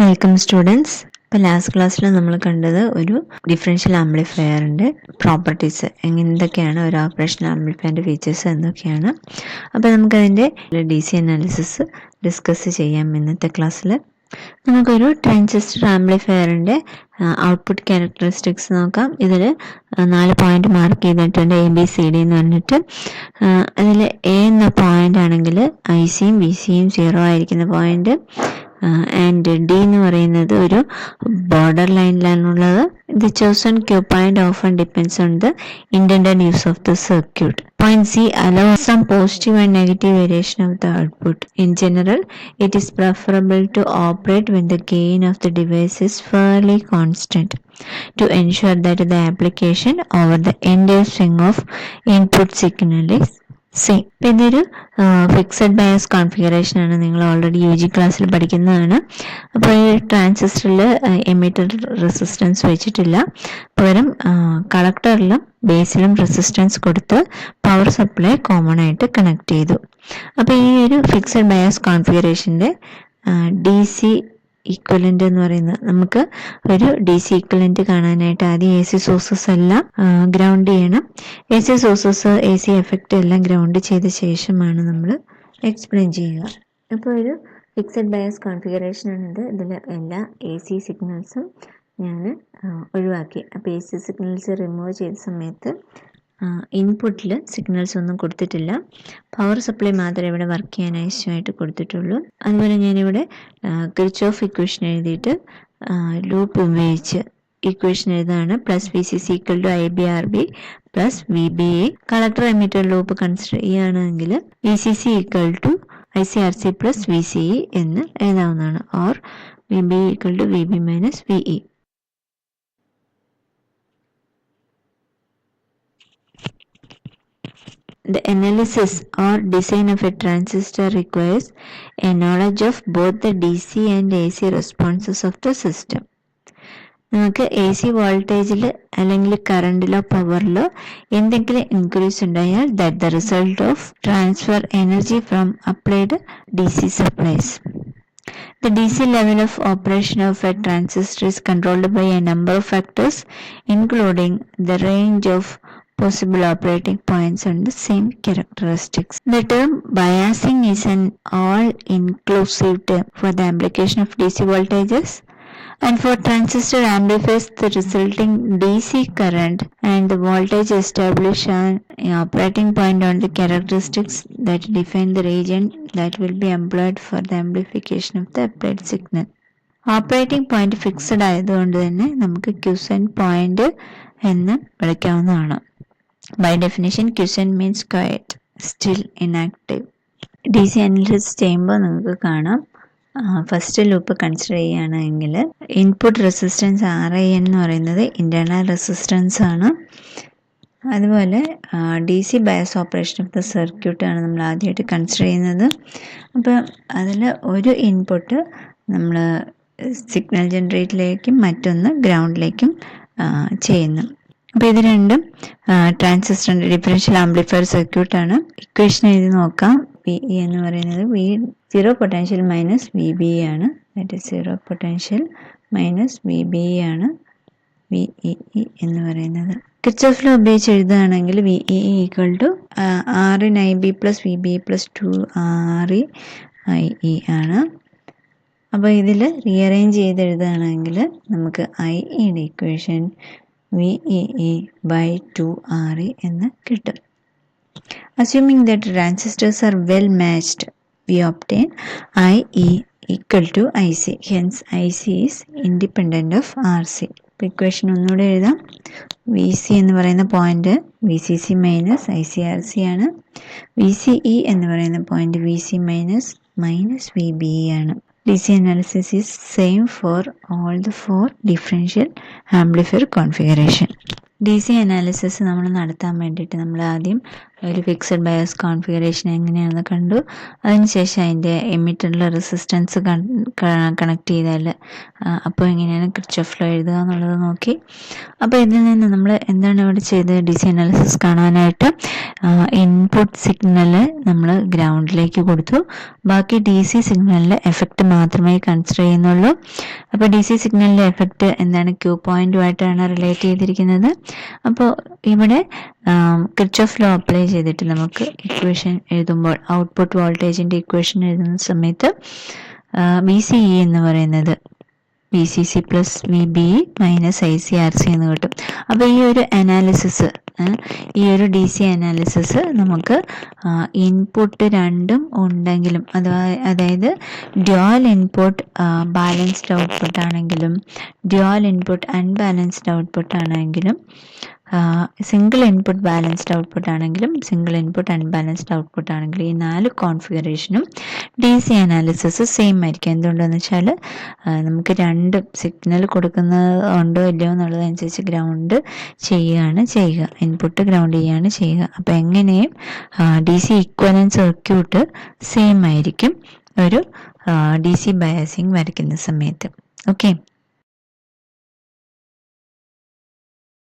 Welcome students. ഇപ്പോൾ last ക്ലാസ്സിൽ നമ്മൾ കണ്ടത് ഒരു ഡിഫറൻഷ്യൽ ആംപ്ലിഫയറിൻ്റെ പ്രോപ്പർട്ടീസ്, എന്തൊക്കെയാണ് ഒരു ഓപ്പറേഷൻ ആംപ്ലിഫയറിൻ്റെ ഫീച്ചേഴ്സ് എന്തൊക്കെയാണ്. അപ്പോൾ നമുക്കതിൻ്റെ DC അനാലിസിസ് ഡിസ്കസ് ചെയ്യാം ഇന്നത്തെ ക്ലാസ്സിൽ. നമുക്കൊരു ട്രാൻസിസ്റ്റർ ആംപ്ലിഫയറിൻ്റെ ഔട്ട്പുട്ട് ക്യാരക്ടറിസ്റ്റിക്സ് നോക്കാം. ഇതിൽ 4 പോയിന്റ് മാർക്ക് ചെയ്തിട്ടുണ്ട്, ABCD എന്ന് പറഞ്ഞിട്ട്. അതിൽ A എന്ന പോയിന്റ് ആണെങ്കിൽ ICയും VCയും 0 ആയിരിക്കുന്ന പോയിന്റ്, ആൻഡ് D എന്ന് പറയുന്നത് ഒരു border ലൈനിലാണുള്ളത്. The chosen Q point often depends on the intended use of the circuit. Point C allows some positive and negative variation of the output. In general, it is preferable to operate when the gain of the device is fairly constant to ensure that the application over the entire string of input signal is same. ഇതൊരു fixed bias configuration ആണ്, നിങ്ങൾ already UG ക്ലാസ്സിൽ പഠിക്കുന്നതാണ്. അപ്പോൾ ഈ ട്രാൻസിസ്റ്ററിൽ emitter resistance വെച്ചിട്ടില്ല, പകരം കളക്ടറിലും ബേസിലും റെസിസ്റ്റൻസ് കൊടുത്ത് പവർ സപ്ലൈ കോമൺ ആയിട്ട് കണക്ട് ചെയ്തു. അപ്പോൾ ഈ ഒരു ഫിക്സഡ് ബയസ് കോൺഫിഗറേഷൻ്റെ DC ഈക്വലന്റ് എന്ന് പറയുന്നത്, നമുക്ക് ഒരു DC ഈക്വലന്റ് കാണാനായിട്ട് ആദ്യം AC സോഴ്സസ് എല്ലാം ഗ്രൗണ്ട് ചെയ്യണം. AC സോഴ്സസ്, AC എഫക്റ്റ് എല്ലാം ഗ്രൗണ്ട് ചെയ്ത ശേഷമാണ് നമ്മൾ എക്സ്പ്ലെയിൻ ചെയ്യുക. അപ്പോൾ ഒരു ഫിക്സഡ് ബയസ് കോൺഫിഗറേഷനാണിത്. ഇതിൽ എല്ലാ AC സിഗ്നൽസും ഞാൻ ഒഴിവാക്കി. അപ്പോൾ AC സിഗ്നൽസ് റിമൂവ് ചെയ്ത സമയത്ത് ഇൻപുട്ടിൽ സിഗ്നൽസ് ഒന്നും കൊടുത്തിട്ടില്ല, പവർ സപ്ലൈ മാത്രമേ ഇവിടെ വർക്ക് ചെയ്യാൻ ആവശ്യമായിട്ട് കൊടുത്തിട്ടുള്ളൂ. അതുപോലെ ഞാനിവിടെ കിർച്ചോഫ് ഇക്വേഷൻ എഴുതിയിട്ട് ലൂപ്പ് ഉപയോഗിച്ച് ഇക്വേഷൻ എഴുതാണ്. +VCC = IBRB + VBA. Collector emitter loop consider ചെയ്യുകയാണെങ്കിൽ VCC = ICRC + VCE എന്ന് എഴുതാവുന്നതാണ്. Or VBA = VB - VE. The analysis or design of a transistor requires a knowledge of both the DC and AC responses of the system. നമുക്ക് AC വോൾട്ടേജിൽ അല്ലെങ്കിൽ കറണ്ടിലോ പവറിലോ എന്തെങ്കിലും increase ഉണ്ടായാൽ that the result of transfer energy from applied DC supplies. The DC level of operation of a transistor is controlled by a number of factors, including the range of possible operating points and the same characteristics. The term biasing is an all-inclusive term for the application of DC voltages, and for transistor amplifiers the resulting DC current and the voltage establish an operating point on the characteristics that define the region that will be employed for the amplification of the applied signal. Operating point fixed ആയതുകൊണ്ട് തന്നെ നമുക്ക് quiescent point എന്ന് വിളിക്കാവുന്നതാണ്. By definition, quiescent means quiet, still, inactive. DC analysis ചെയ്യുമ്പോൾ നിങ്ങൾക്ക് കാണാം, first loop consider ചെയ്യുകയാണെങ്കിൽ input resistance RIN എന്ന് പറയുന്നത് ഇൻറ്റേർണൽ റെസിസ്റ്റൻസ് ആണ്. അതുപോലെ DC bias operation of the സർക്യൂട്ടാണ് നമ്മൾ ആദ്യമായിട്ട് കൺസിഡർ ചെയ്യുന്നത്. അപ്പോൾ അതിൽ ഒരു ഇൻപുട്ട് നമ്മൾ സിഗ്നൽ ജനറേറ്ററിലേക്കും മറ്റൊന്ന് ഗ്രൗണ്ടിലേക്കും ചെയ്യുന്നു. അപ്പോൾ ഇത് രണ്ടും ട്രാൻസിസ്റ്ററിൻ്റെ ഡിഫറൻഷ്യൽ ആംപ്ലിഫയർ സർക്യൂട്ടാണ്. ഇക്വേഷൻ എഴുതി നോക്കാം. VE എന്ന് പറയുന്നത് സീറോ പൊട്ടൻഷ്യൽ VBE ആണ്. That is zero potential VBE ആണ് VEE എന്ന് പറയുന്നത്. കിർച്ചോഫ് ലോ ഉപയോഗിച്ച് എഴുതുകയാണെങ്കിൽ VEE = RINIB + VBE + 2REIE ആണ്. അപ്പോൾ ഇതിൽ റീഅറേഞ്ച് ചെയ്ത് എഴുതുകയാണെങ്കിൽ നമുക്ക് IEയുടെ ഇക്വേഷൻ VEE / 2RE എന്ന് കിട്ടും. Assuming that transistors are well matched, we obtain IE = IC. Hence, IC is independent of RC. Equation ഒന്നുകൂടെ എഴുതാം. VC എന്ന് പറയുന്ന പോയിന്റ് VCC - ICRC ആണ്. VCE എന്ന് പറയുന്ന പോയിന്റ് VC - VBE ആണ്. DC analysis is same for all the 4 differential amplifier configuration. D C analysis നമ്മൾ നടത്താൻ വേണ്ടിയിട്ട് നമ്മൾ ആദ്യം ഒരു ഫിക്സഡ് ബയസ് കോൺഫിഗറേഷൻ എങ്ങനെയാണെന്ന് കണ്ടു. അതിനുശേഷം അതിൻ്റെ എമിറ്ററിലെ റെസിസ്റ്റൻസ് കണക്ട് ചെയ്താൽ അപ്പോൾ എങ്ങനെയാണ് കിർച്ചോഫ് ലോ എഴുതുക എന്നുള്ളത് നോക്കി. അപ്പോൾ ഇതിൽ നിന്ന് നമ്മൾ എന്താണ് ഇവിടെ ചെയ്തത്, ഡി സി അനാലിസിസ് കാണാനായിട്ട് ഇൻപുട്ട് സിഗ്നൽ നമ്മൾ ഗ്രൗണ്ടിലേക്ക് കൊടുത്തു. ബാക്കി ഡി സി സിഗ്നലിൻ്റെ എഫക്റ്റ് മാത്രമേ കൺസിഡർ ചെയ്യുന്നുള്ളൂ. അപ്പോൾ ഡി സി സിഗ്നലിൻ്റെ എഫക്റ്റ് എന്താണ്, ക്യൂ പോയിന്റുമായിട്ടാണ് റിലേറ്റ് ചെയ്തിരിക്കുന്നത്. അപ്പോൾ ഇവിടെ കിർച്ചോഫ് ലോ അപ്ലൈ ചെയ്തിട്ട് നമുക്ക് ഇക്വേഷൻ എഴുതുമ്പോൾ, ഔട്ട്പുട്ട് വോൾട്ടേജിൻ്റെ ഇക്വേഷൻ എഴുതുന്ന സമയത്ത് വി സി ഇ എന്ന് പറയുന്നത് V C C plus V B E minus I C R C എന്ന് കിട്ടും. അപ്പോൾ ഈ ഒരു അനാലിസിസ്, ഈ ഒരു ഡി സി അനാലിസിസ് നമുക്ക് ഇൻപുട്ട് രണ്ടും ഉണ്ടെങ്കിലും, അതായത് ഡ്യുവൽ ഇൻപുട്ട് ബാലൻസ്ഡ് ഔട്ട്പുട്ട് ആണെങ്കിലും ഡ്യുവൽ ഇൻപുട്ട് അൺബാലൻസ്ഡ് ഔട്ട്പുട്ട് ആണെങ്കിലും സിംഗിൾ ഇൻപുട്ട് ബാലൻസ്ഡ് ഔട്ട്പുട്ട് ആണെങ്കിലും സിംഗിൾ ഇൻപുട്ട് അൺബാലൻസ്ഡ് ഔട്ട്പുട്ട് ആണെങ്കിലും ഈ 4 കോൺഫിഗറേഷനും ഡി സി അനാലിസിസ് സെയിം ആയിരിക്കും. എന്തുകൊണ്ടെന്ന് വെച്ചാൽ നമുക്ക് രണ്ട് സിഗ്നൽ കൊടുക്കുന്നത് ഉണ്ടോ ഇല്ലയോ എന്നുള്ളതനുസരിച്ച് ഗ്രൗണ്ട് ചെയ്യുക, ഇൻപുട്ട് ഗ്രൗണ്ട് ചെയ്യുകയാണ് ചെയ്യുക. അപ്പോൾ എങ്ങനെയും D C equivalent circuit same ആയിരിക്കും ഒരു ഡി സി ബയാസിങ് വരയ്ക്കുന്ന സമയത്ത്. ഓക്കെ.